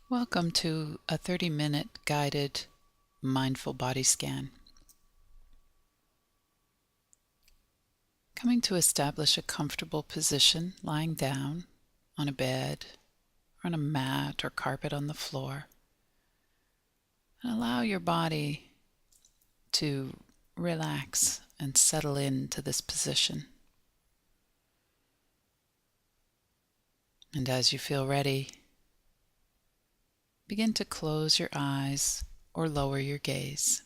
Welcome to a 30-minute guided mindful body scan. Coming to establish a comfortable position, lying down on a bed or on a mat or carpet on the floor. And allow your body to relax and settle into this position. And as you feel ready, begin to close your eyes or lower your gaze.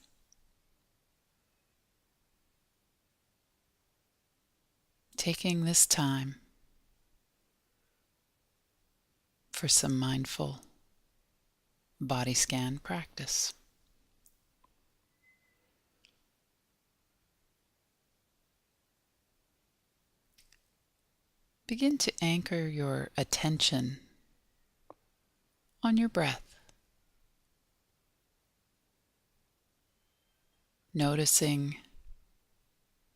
Taking this time for some mindful body scan practice. Begin to anchor your attention on your breath, noticing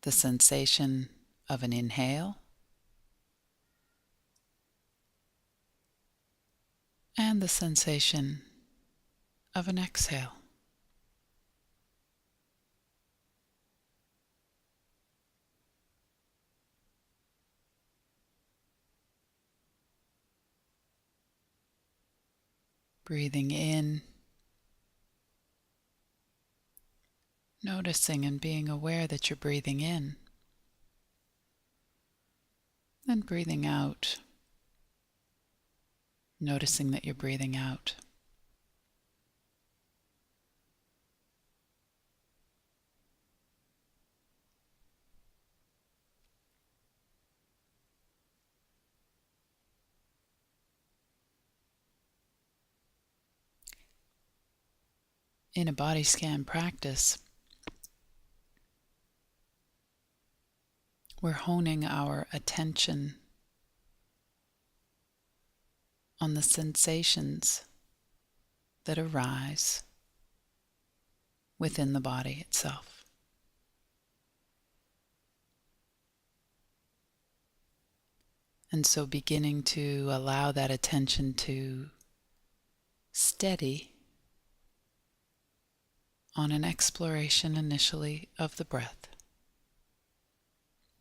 the sensation of an inhale and the sensation of an exhale. Breathing in, noticing and being aware that you're breathing in, then breathing out, noticing that you're breathing out. In a body scan practice, we're honing our attention on the sensations that arise within the body itself. And so beginning to allow that attention to steady on an exploration initially of the breath,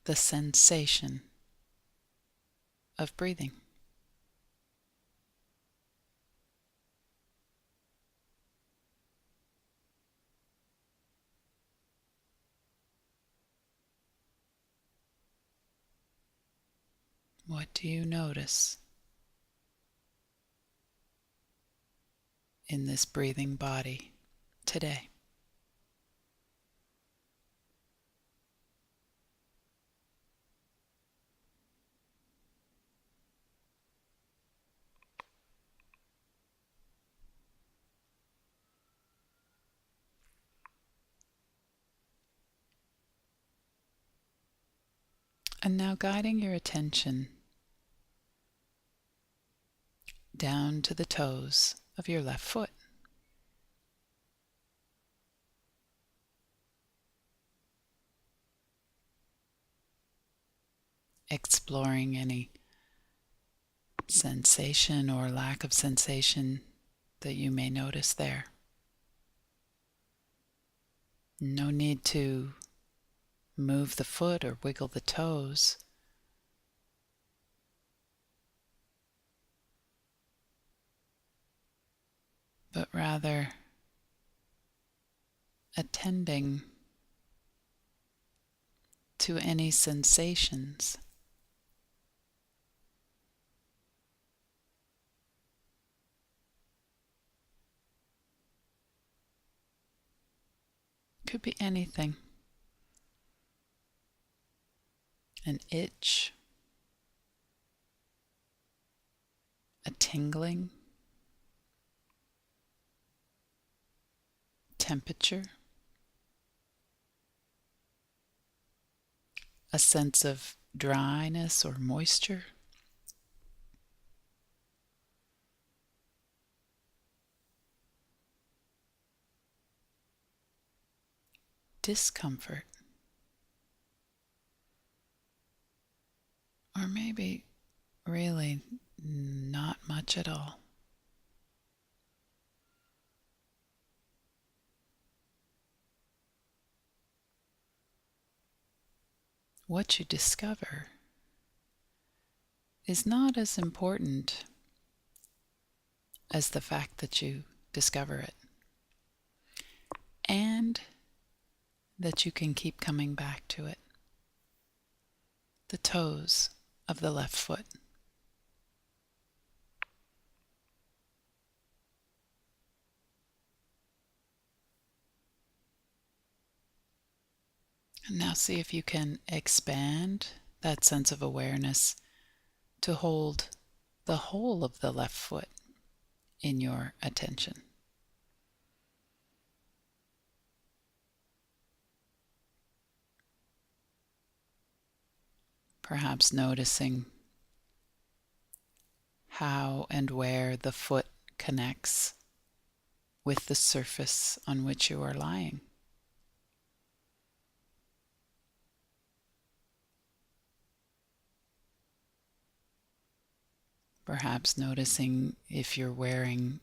the sensation of breathing. What do you notice in this breathing body today? And now guiding your attention down to the toes of your left foot. Exploring any sensation or lack of sensation that you may notice there. No need to move the foot or wiggle the toes. But rather attending to any sensations could be anything. An itch, a tingling, temperature, a sense of dryness or moisture, discomfort, or maybe really not much at all. what you discover is not as important as the fact that you discover it, and that you can keep coming back to it. The toes of the left foot. And now see if you can expand that sense of awareness to hold the whole of the left foot in your attention. Perhaps noticing how and where the foot connects with the surface on which you are lying. Perhaps noticing if you're wearing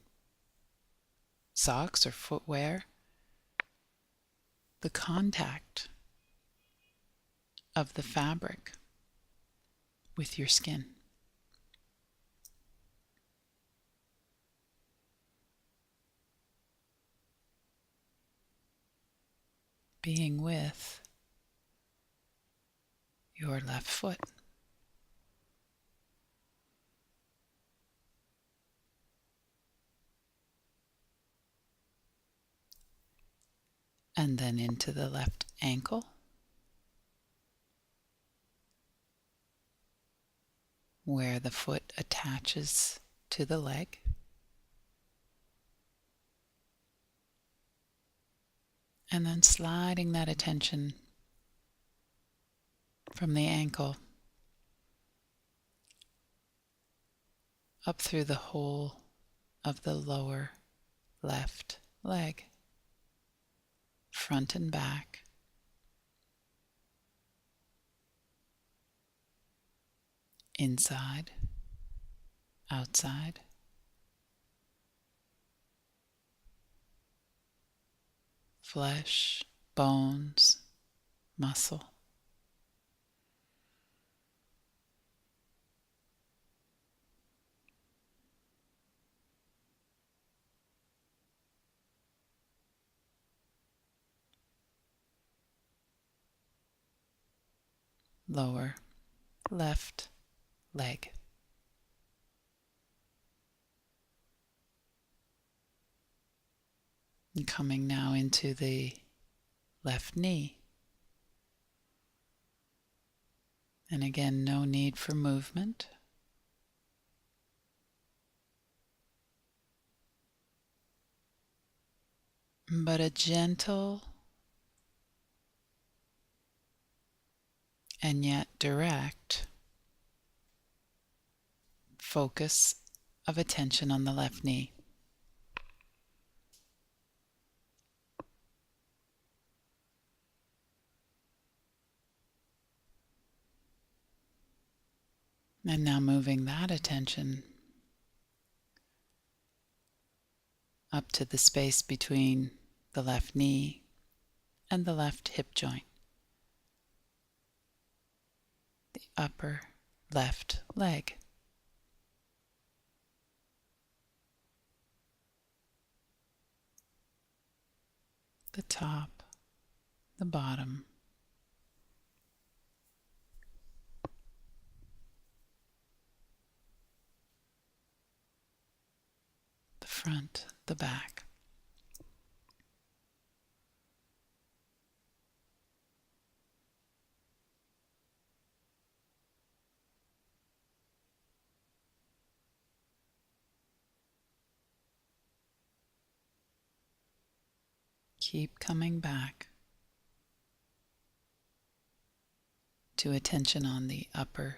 socks or footwear, the contact of the fabric with your skin. Being with your left foot. And then into the left ankle, where the foot attaches to the leg. And then sliding that attention from the ankle up through the whole of the lower left leg, front and back, inside, outside, flesh, bones, muscle. Lower left leg. And coming now into the left knee. And again, no need for movement. But a gentle and yet direct focus of attention on the left knee. And now moving that attention up to the space between the left knee and the left hip joint, the upper left leg. The top, the bottom, the front, the back. Keep coming back to attention on the upper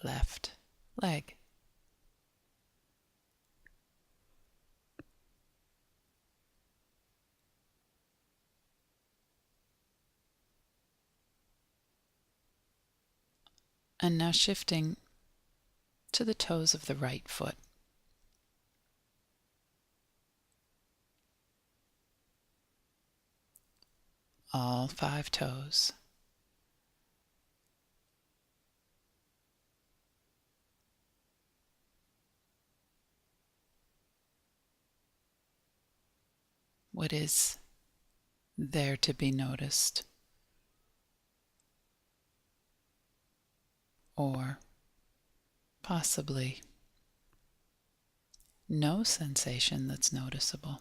left leg. And now shifting to the toes of the right foot. All 5 toes. what is there to be noticed, or possibly no sensation that's noticeable.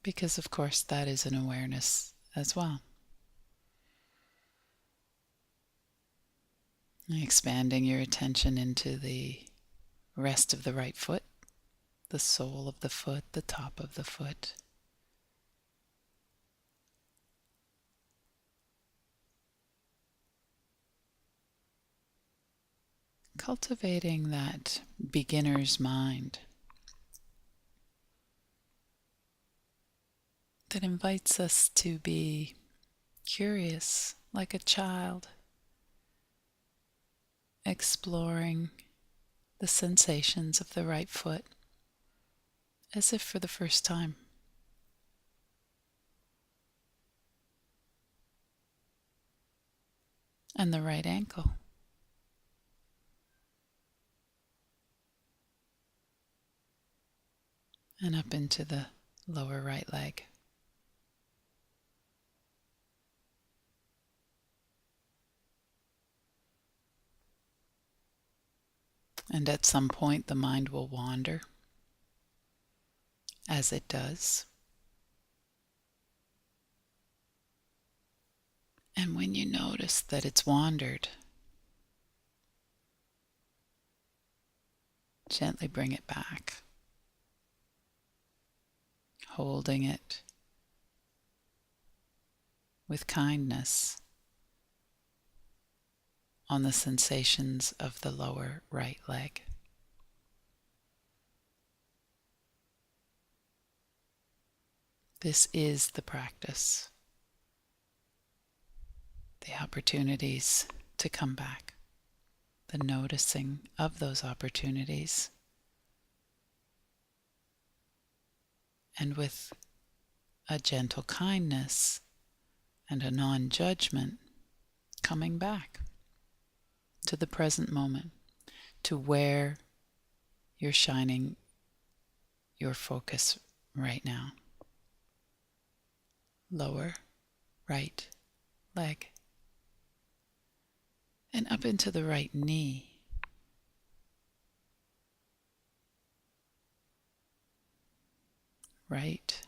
Because, of course, that is an awareness as well. Expanding your attention into the rest of the right foot, the sole of the foot, the top of the foot. Cultivating that beginner's mind that invites us to be curious like a child, exploring the sensations of the right foot as if for the first time. And the right ankle. And up into the lower right leg. And at some point the mind will wander, as it does. And when you notice that it's wandered, gently bring it back, holding it with kindness on the sensations of the lower right leg. This is the practice, the opportunities to come back, the noticing of those opportunities, and with a gentle kindness and a non-judgment, coming back to the present moment, to where you're shining your focus right now. Lower right leg. And up into the right knee. Right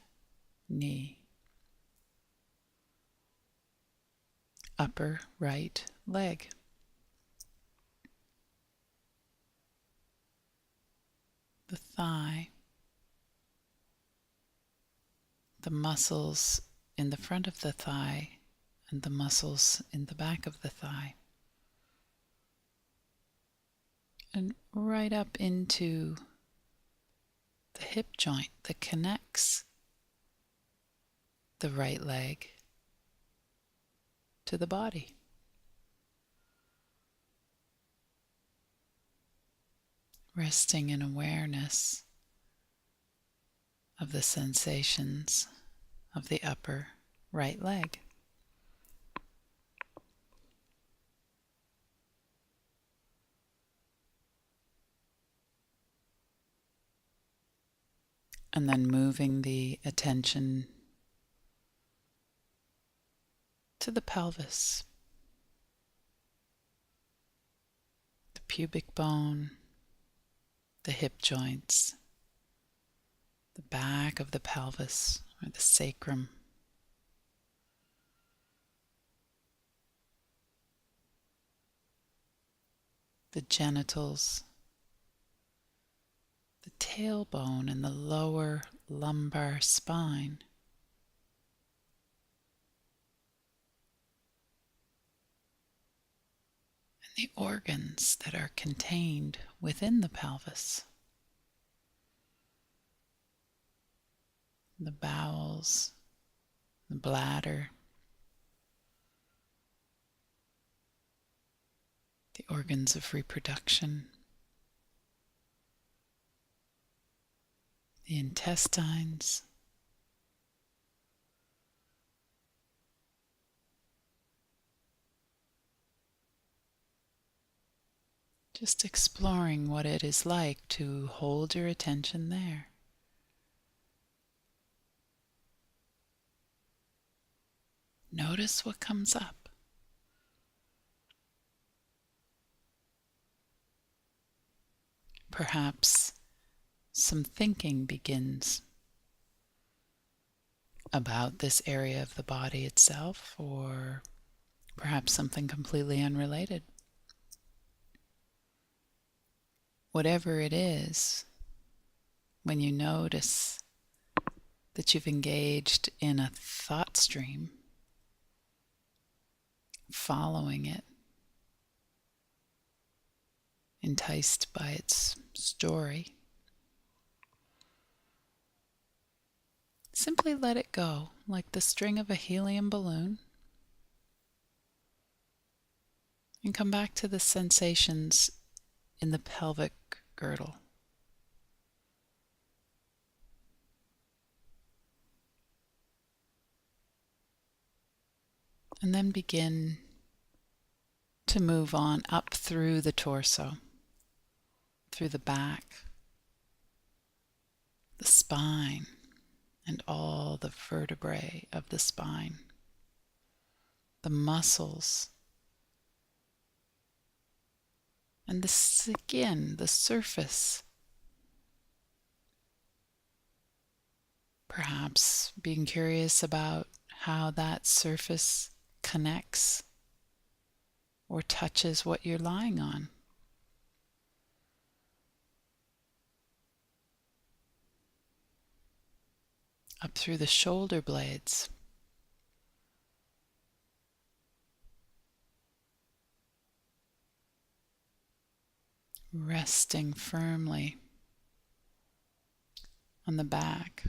knee. Upper right leg. The thigh. The muscles in the front of the thigh and the muscles in the back of the thigh. And right up into the hip joint that connects the right leg to the body. Resting in awareness of the sensations of the upper right leg. And then moving the attention to the pelvis, the pubic bone, the hip joints, the back of the pelvis or the sacrum, the genitals, the tailbone and the lower lumbar spine. And the organs that are contained within the pelvis. The bowels, the bladder, the organs of reproduction, the intestines, just exploring what it is like to hold your attention there. Notice what comes up. Perhaps some thinking begins about this area of the body itself, or perhaps something completely unrelated. Whatever it is, when you notice that you've engaged in a thought stream, following it, enticed by its story, simply let it go like the string of a helium balloon and come back to the sensations in the pelvic girdle. And then begin to move on up through the torso, through the back, the spine, and all the vertebrae of the spine, the muscles, and the skin, the surface. Perhaps being curious about how that surface connects or touches what you're lying on. Up through the shoulder blades, resting firmly on the back,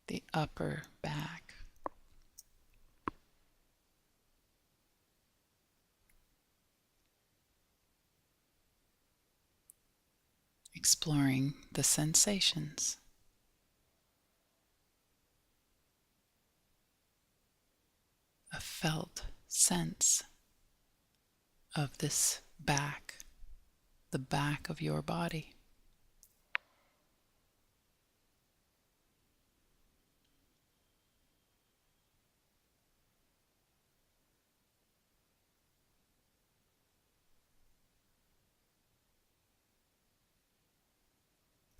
the upper back. Exploring the sensations. A felt sense of this back, the back of your body.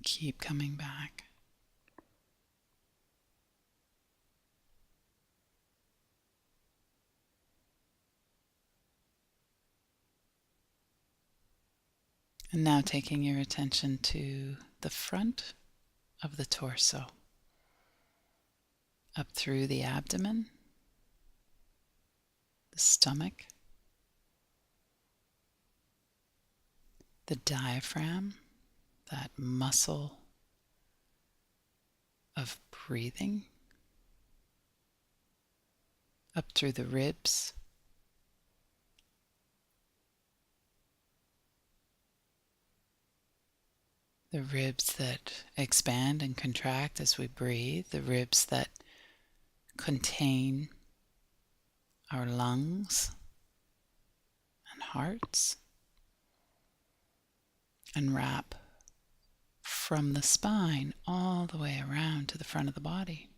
Keep coming back. And now taking your attention to the front of the torso, up through the abdomen, the stomach, the diaphragm, that muscle of breathing, up through the ribs, the ribs that expand and contract as we breathe, the ribs that contain our lungs and hearts, and wrap from the spine all the way around to the front of the body.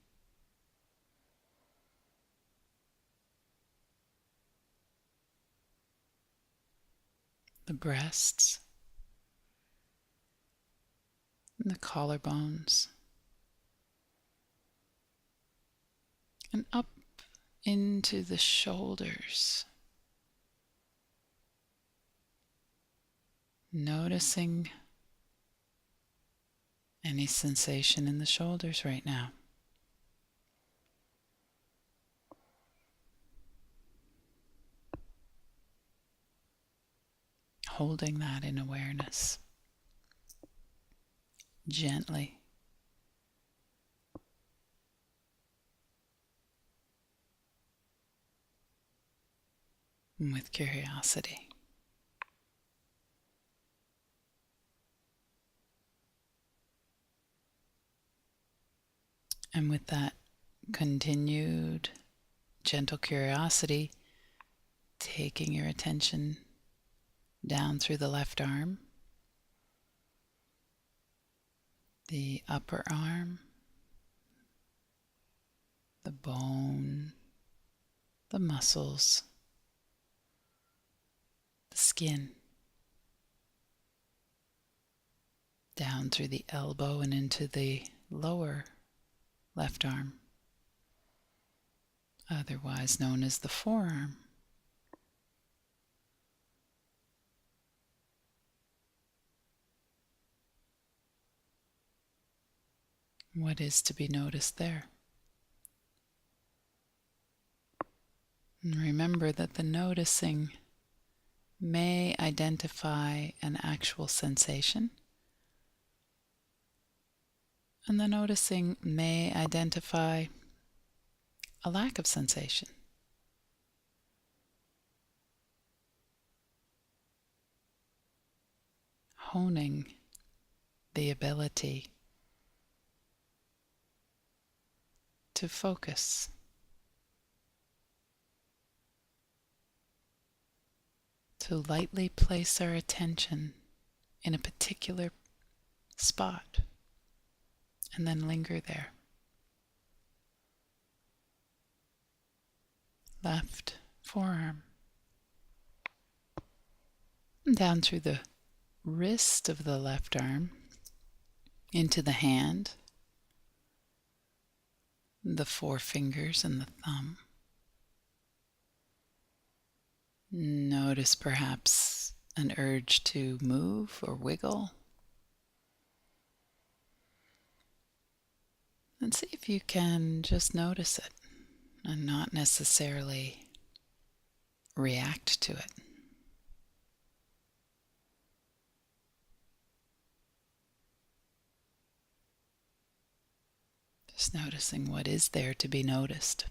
The breasts, and the collarbones, and up into the shoulders, noticing any sensation in the shoulders right now. Holding that in awareness, gently. And with curiosity. And with that continued gentle curiosity, taking your attention down through the left arm, the upper arm, the bone, the muscles, the skin, down through the elbow and into the lower left arm, otherwise known as the forearm. What is to be noticed there? And remember that the noticing may identify an actual sensation, and the noticing may identify a lack of sensation. Honing the ability to focus, to lightly place our attention in a particular spot and then linger there. Left forearm, down through the wrist of the left arm, into the hand, the forefingers and the thumb. Notice perhaps an urge to move or wiggle. And see if you can just notice it and not necessarily react to it. Just noticing what is there to be noticed.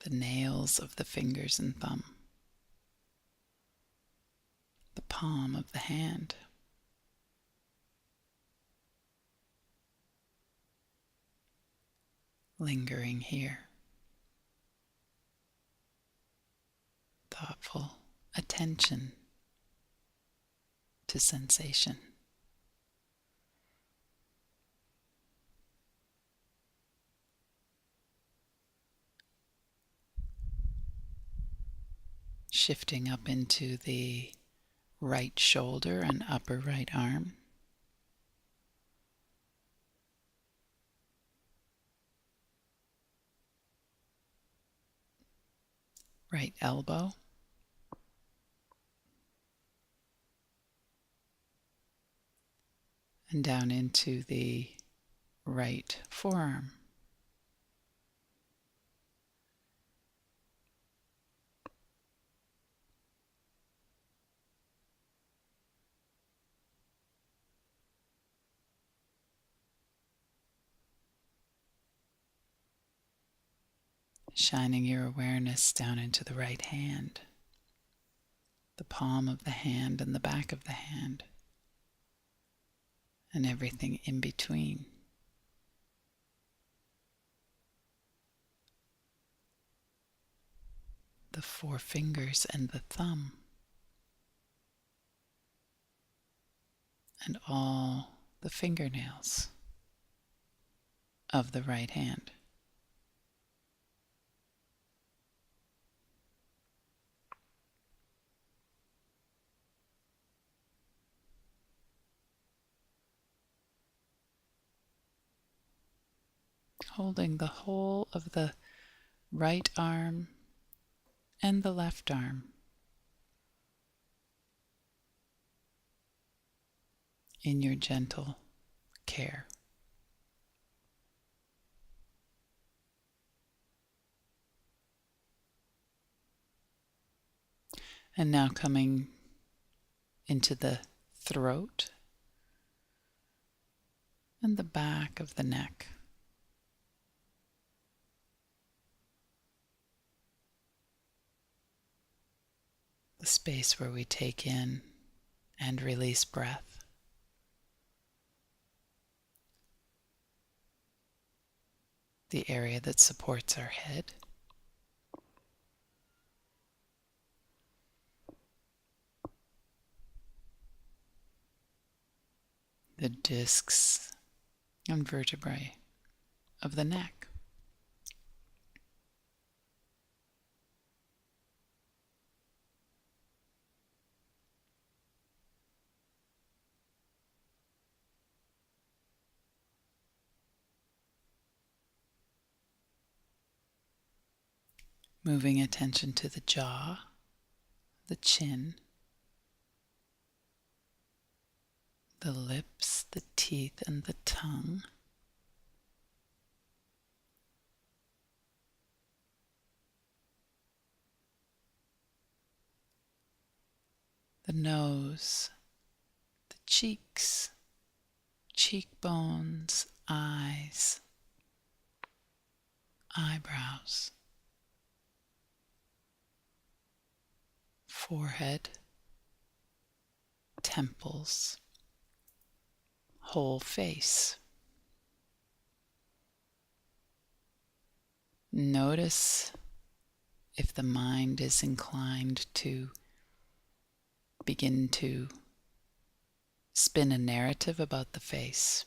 The nails of the fingers and thumb, the palm of the hand, lingering here. Thoughtful attention to sensation. Shifting up into the right shoulder and upper right arm. Right elbow. And down into the right forearm. Shining your awareness down into the right hand, the palm of the hand and the back of the hand, and everything in between. The forefingers and the thumb, and all the fingernails of the right hand. Holding the whole of the right arm and the left arm in your gentle care. And now coming into the throat and the back of the neck. The space where we take in and release breath. The area that supports our head. The discs and vertebrae of the neck. Moving attention to the jaw, the chin, the lips, the teeth, and the tongue. The nose, the cheeks, cheekbones, eyes, eyebrows, forehead, temples, whole face. Notice if the mind is inclined to begin to spin a narrative about the face.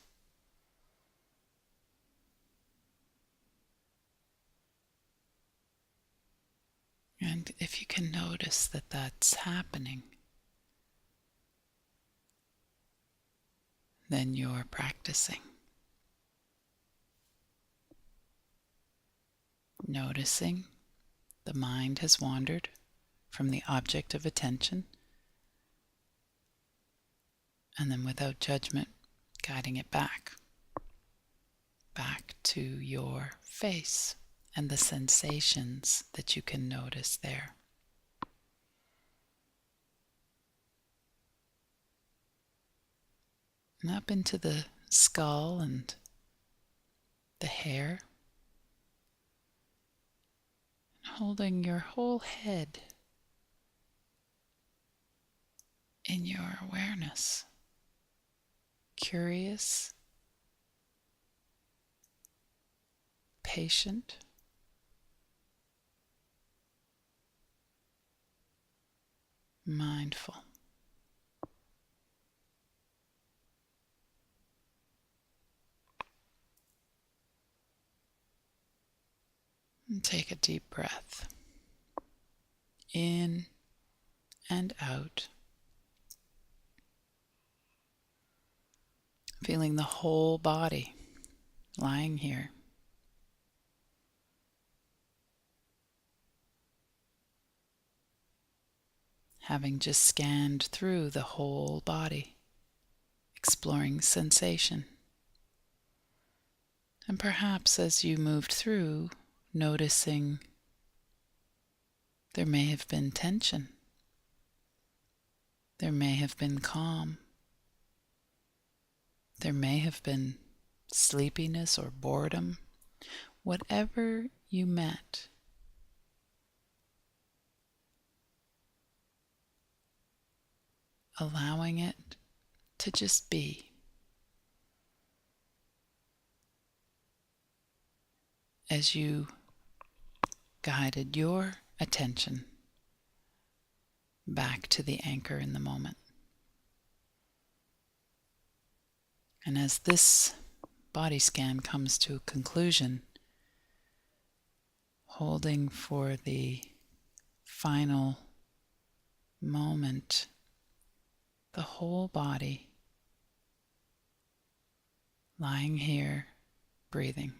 And if you can notice that that's happening, then you're practicing. Noticing the mind has wandered from the object of attention, and then without judgment, guiding it back to your face and the sensations that you can notice there. And up into the skull and the hair, holding your whole head in your awareness, curious, patient, mindful. And take a deep breath in and out, feeling the whole body lying here. Having just scanned through the whole body, exploring sensation. And perhaps as you moved through, noticing there may have been tension. There may have been calm. There may have been sleepiness or boredom. Whatever you met, allowing it to just be. As you guided your attention back to the anchor in the moment. And as this body scan comes to a conclusion, holding for the final moment, the whole body lying here, breathing.